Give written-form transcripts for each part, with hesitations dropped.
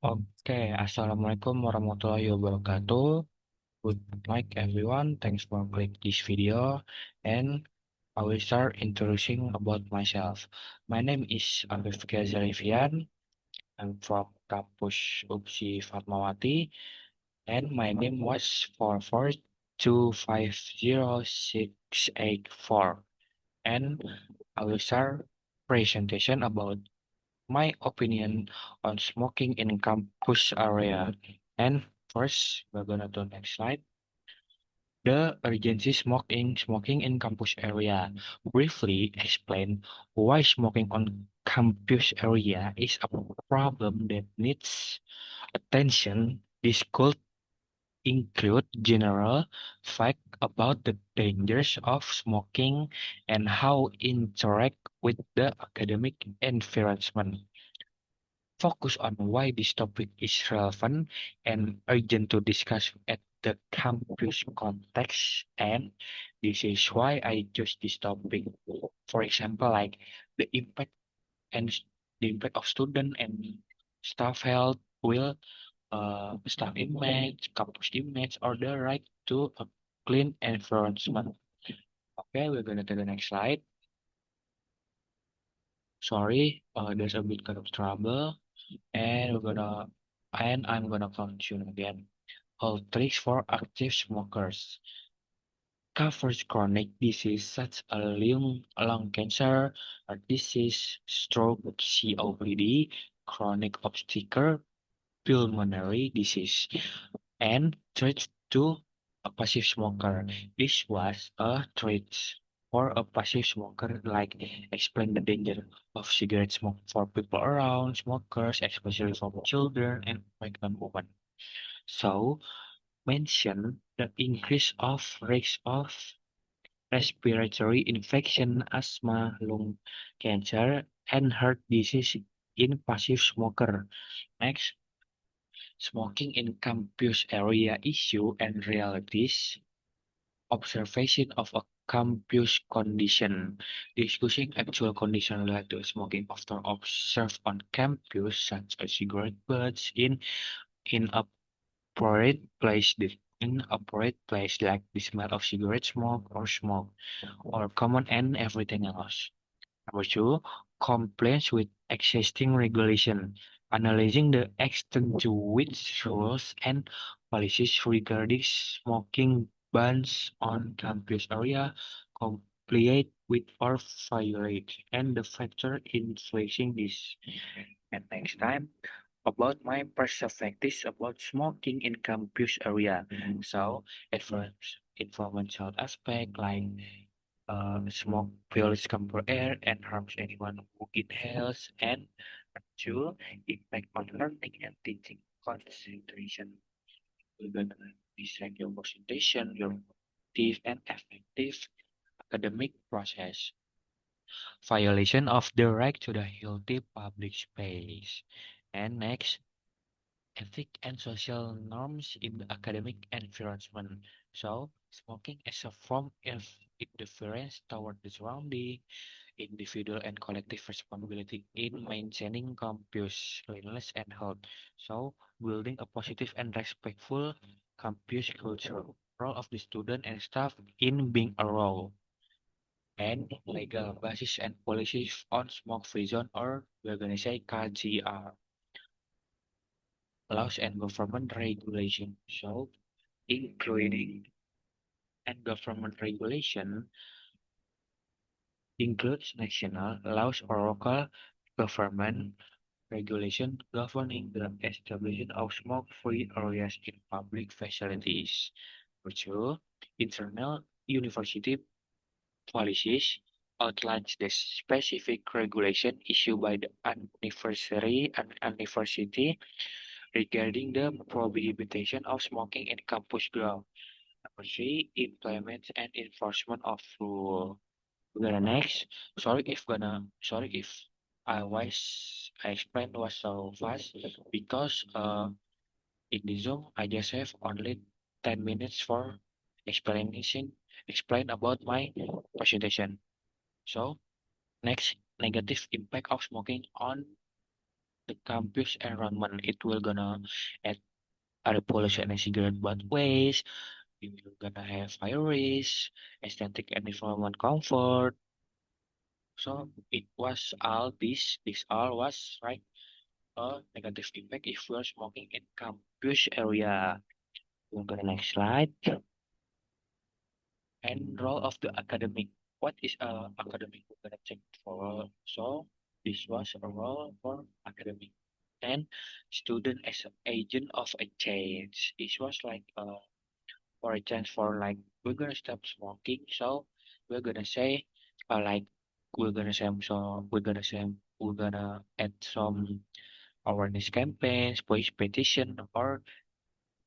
Oke, Assalamualaikum warahmatullahi wabarakatuh. Good night, everyone. Thanks for clicking this video, and I will start introducing about myself. My name is Arif Ghazalivian. I'm from Kampus UPSI Fatmawati, and my name was 442500684. And I will start presentation about my opinion on smoking in campus area. And first, we're gonna do next slide. The urgency smoking in campus area. Briefly explain why smoking on campus area is a problem that needs attention. This could include general fact about the dangers of smoking and how interact with the academic environment. Focus on why this topic is relevant and urgent to discuss at the campus context, and this is why I chose this topic. For example, like the impact and the impact of student and staff health will staff image, campus image, or the right to a clean environment. Okay, we're gonna take the next slide. Sorry, there's a bit kind of trouble, and I'm gonna continue again. Health tricks for active smokers. Covers chronic disease such as lung cancer, heart disease, stroke, COPD, chronic obstructive pulmonary disease, and treat to a passive smoker. This was a treat for a passive smoker, like explain the danger of cigarette smoke for people around smokers, especially for children and pregnant women. So, mention the increase of risk of respiratory infection, asthma, lung cancer, and heart disease in passive smoker. Next, smoking in campus area issue and realities. Observation of a campus condition. Discussing actual condition related to smoking often observed on campus, such as cigarette butts in a appropriate place like the smell of cigarette smoke or common and everything else. Number two, compliance with existing regulation, analyzing the extent to which rules and policies regarding smoking bans on campus area comply with or violate, and the factor influencing this. And next time, about my perspectives about smoking in campus area. So, environmental aspect like smoke fills campus air and harms anyone who inhales, and two, impact on learning and teaching concentration. We're gonna distract your concentration, your active and effective academic process. Violation of the right to the healthy public space. And next, ethic and social norms in the academic environment. So, smoking as a form of indifference toward the surrounding, individual and collective responsibility in maintaining campus cleanliness and health. So, building a positive and respectful campus culture. Role of the student and staff in being a role. And legal basis and policies on smoke-free zone, or we're gonna say KGR, laws and government regulation. So, including and government regulation includes national laws or local government regulation governing the establishment of smoke-free areas in public facilities. Number two, internal university policies outlines the specific regulation issued by the university regarding the prohibition of smoking in campus ground. Number three, implement and enforcement of rule. We're gonna next. Sorry if I explained was so fast because in the Zoom I just have only 10 minutes for explanation explain about my presentation. So next, negative impact of smoking on the campus environment. It will gonna add air pollution and cigarette butt waste. We will gonna have fire risk, aesthetic and environment comfort. So it was all this all was right a negative impact if you are smoking in campus area. We'll go to the next slide. And role of the academic. What is academic? We're gonna check for. So this was a role for academic. And student as an agent of a change. This was like for a chance for like we're gonna stop smoking. So we're gonna say like we're gonna add some awareness campaigns, voice petition, or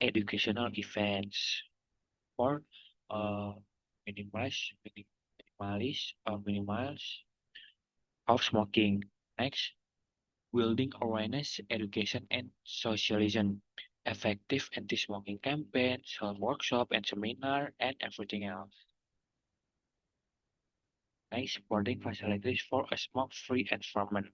educational events for uh minimize of smoking. Next, building awareness, education, and socialism. Effective anti-smoking campaigns, health workshop and seminar, and everything else. Next, supporting facilities for a smoke-free environment.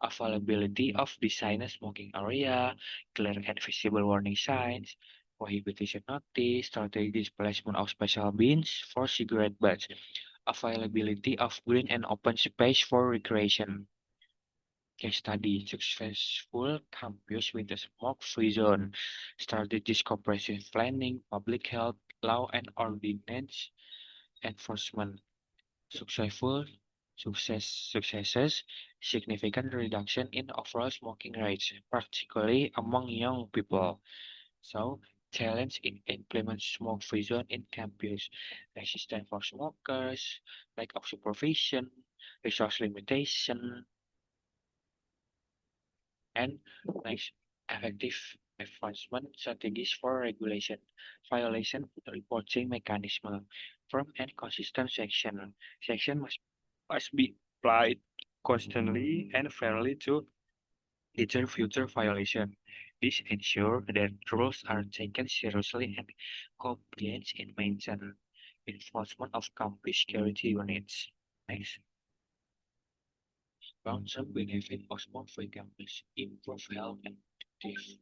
Availability of designated smoking area, clear and visible warning signs, prohibition notice, strategic placement of special bins for cigarette butts, availability of green and open space for recreation. Case study, successful campus with a smoke-free zone, strategic comprehensive planning, public health, law and ordinance enforcement, successful successes, significant reduction in overall smoking rates, particularly among young people. So, challenge in implement smoke-free zone in campus, resistance for smokers, lack of supervision, resource limitation, and next, effective enforcement strategies for regulation, violation reporting mechanism, firm and consistent section. Section must be applied constantly and fairly to deter future violation. This ensure that rules are taken seriously and compliance is maintained. Enforcement of campus security units. Next, long-term benefit of smoke-free campus improve health and active.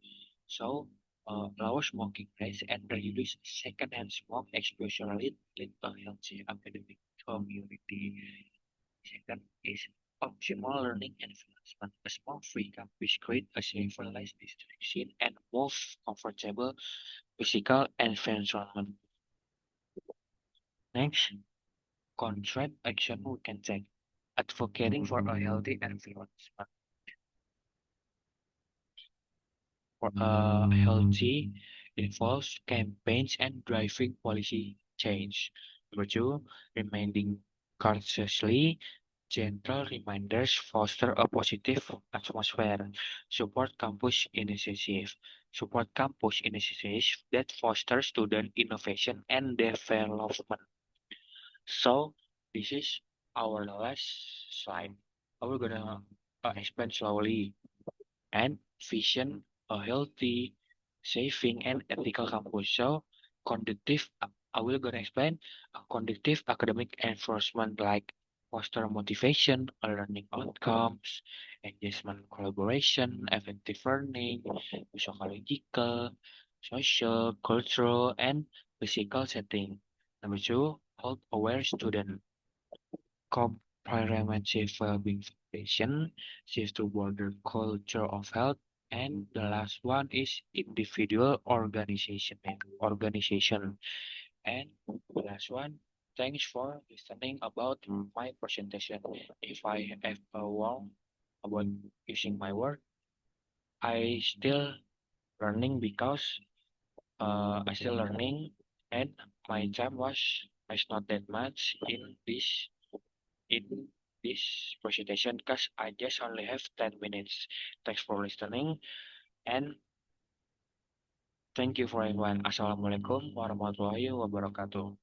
So, lower smoking rates and reduce secondhand smoke exposure lead to a healthy academic community. Second is optimal learning environment. A smoke-free campus create a safer, less distraction, and more comfortable physical environment. Next, contract action we can take. Advocating for a healthy environment. For healthy involves campaigns and driving policy change. Number two, reminding consciously gentle reminders foster a positive atmosphere. Support campus initiative. Support campus initiatives that foster student innovation and development. So this is our last slide. We're gonna explain slowly and vision a healthy, saving, and ethical campus. So, conductive, I will gonna explain conductive academic enforcement like foster motivation, learning outcomes, engagement collaboration, effective learning, psychological, social, cultural, and physical setting. Number two, health aware student comprehensive well-being foundation, shift to broader culture of health, and the last one is individual organization. And the last one, thanks for listening about my presentation. If I have a wrong about using my word, I still learning because I still learning and my time was not that much in this presentation because I just only have 10 minutes. Thanks for listening and thank you for everyone. Assalamualaikum warahmatullahi wabarakatuh.